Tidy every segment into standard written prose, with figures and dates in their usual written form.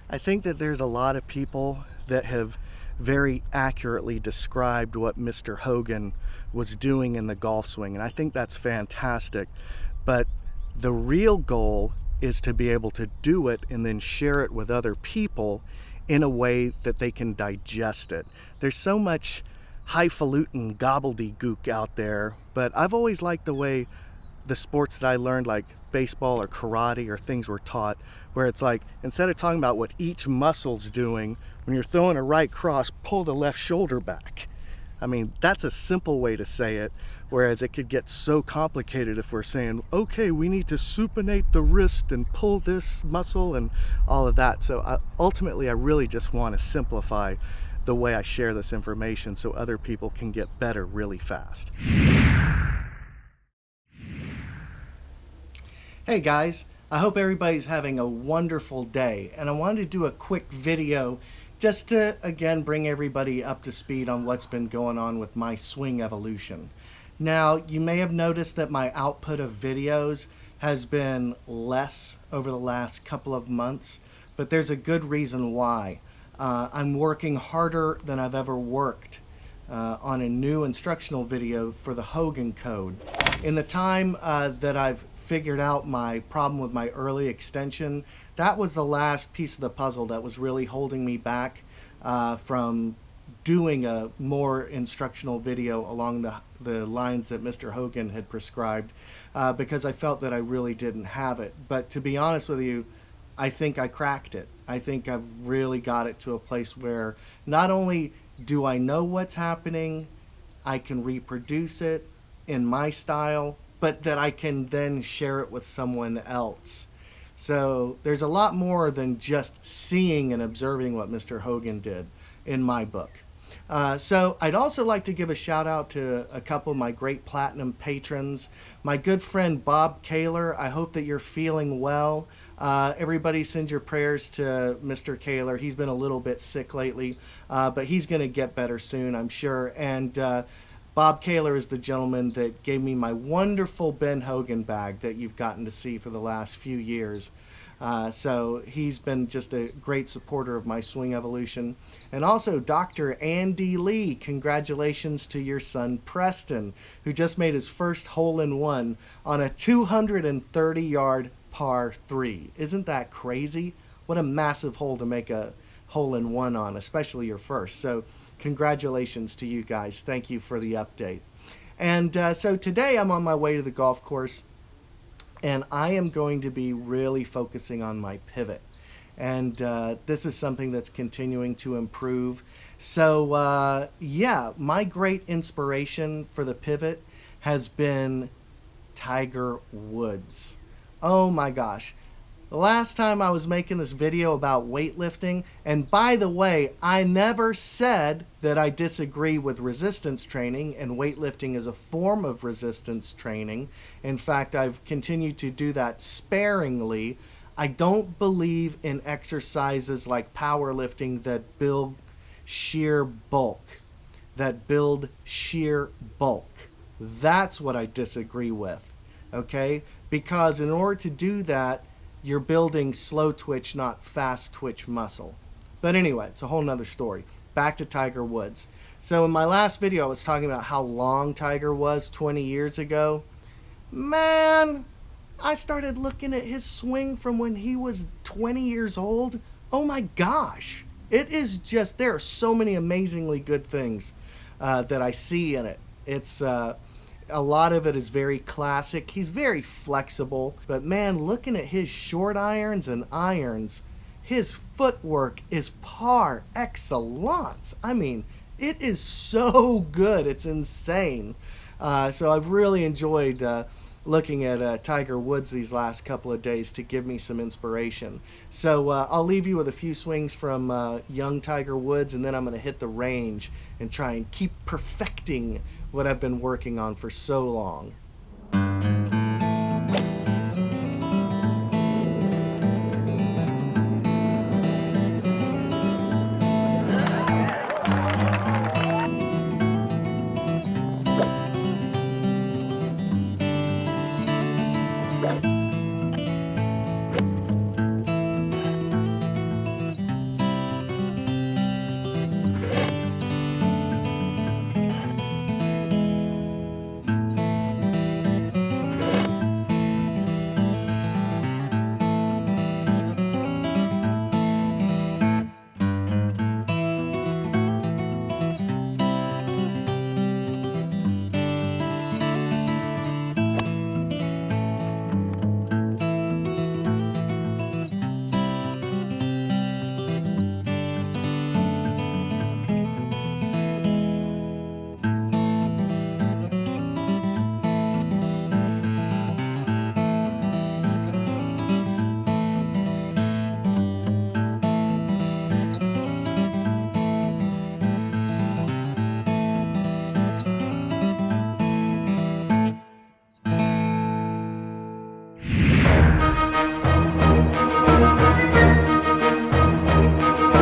I think that there's a lot of people that have very accurately described what Mr. Hogan was doing in the golf swing, and I think that's fantastic. But the real goal is to be able to do it and then share it with other people in a way that they can digest it. There's so much highfalutin gobbledygook out there, but I've always liked the way the sports that I learned, like baseball or karate or things were taught, where it's like, instead of talking about what each muscle's doing, when you're throwing a right cross, pull the left shoulder back. I mean, that's a simple way to say it, whereas it could get so complicated if we're saying, okay, we need to supinate the wrist and pull this muscle and all of that. So ultimately, I really just want to simplify the way I share this information so other people can get better really fast. Hey guys, I hope everybody's having a wonderful day, and I wanted to do a quick video just to again bring everybody up to speed on what's been going on with my swing evolution. Now, you may have noticed that my output of videos has been less over the last couple of months, but there's a good reason why. I'm working harder than I've ever worked on a new instructional video for the Hogan Code. In the time that I've figured out my problem with my early extension, that was the last piece of the puzzle that was really holding me back from doing a more instructional video along the lines that Mr. Hogan had prescribed, because I felt that I really didn't have it. But to be honest with you, I think I cracked it. I think I've really got it to a place where not only do I know what's happening, I can reproduce it in my style, but that I can then share it with someone else. So there's a lot more than just seeing and observing what Mr. Hogan did in my book. So I'd also like to give a shout out to a couple of my great platinum patrons. My good friend Bob Kaler, I hope that you're feeling well. Everybody send your prayers to Mr. Kaler. He's been a little bit sick lately, but he's going to get better soon, I'm sure. And Bob Kaler is the gentleman that gave me my wonderful Ben Hogan bag that you've gotten to see for the last few years. So he's been just a great supporter of my swing evolution. And also Dr. Andy Lee, congratulations to your son Preston, who just made his first hole-in-one on a 230-yard par 3. Isn't that crazy? What a massive hole to make a hole-in-one on, especially your first. So congratulations to you guys. Thank you for the update. And so today I'm on my way to the golf course, and I am going to be really focusing on my pivot. And this is something that's continuing to improve. So yeah, my great inspiration for the pivot has been Tiger Woods. Oh my gosh. The last time I was making this video about weightlifting, and by the way, I never said that I disagree with resistance training, and weightlifting is a form of resistance training. In fact, I've continued to do that sparingly. I don't believe in exercises like powerlifting that build sheer bulk. That's what I disagree with, okay? Because in order to do that, you're building slow twitch, not fast twitch muscle. But anyway, it's a whole nother story. Back to Tiger Woods. So in my last video, I was talking about how long Tiger was 20 years ago. Man, I started looking at his swing from when he was 20 years old. Oh my gosh. It is just, there are so many amazingly good things that I see in it. It's a lot of it is very classic. He's very flexible, but man, looking at his short irons and irons, his footwork is par excellence. I mean, it is so good. It's insane. So I've really enjoyed looking at Tiger Woods these last couple of days to give me some inspiration. So I'll leave you with a few swings from young Tiger Woods, and then I'm going to hit the range and try and keep perfecting what I've been working on for so long.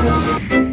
beautiful.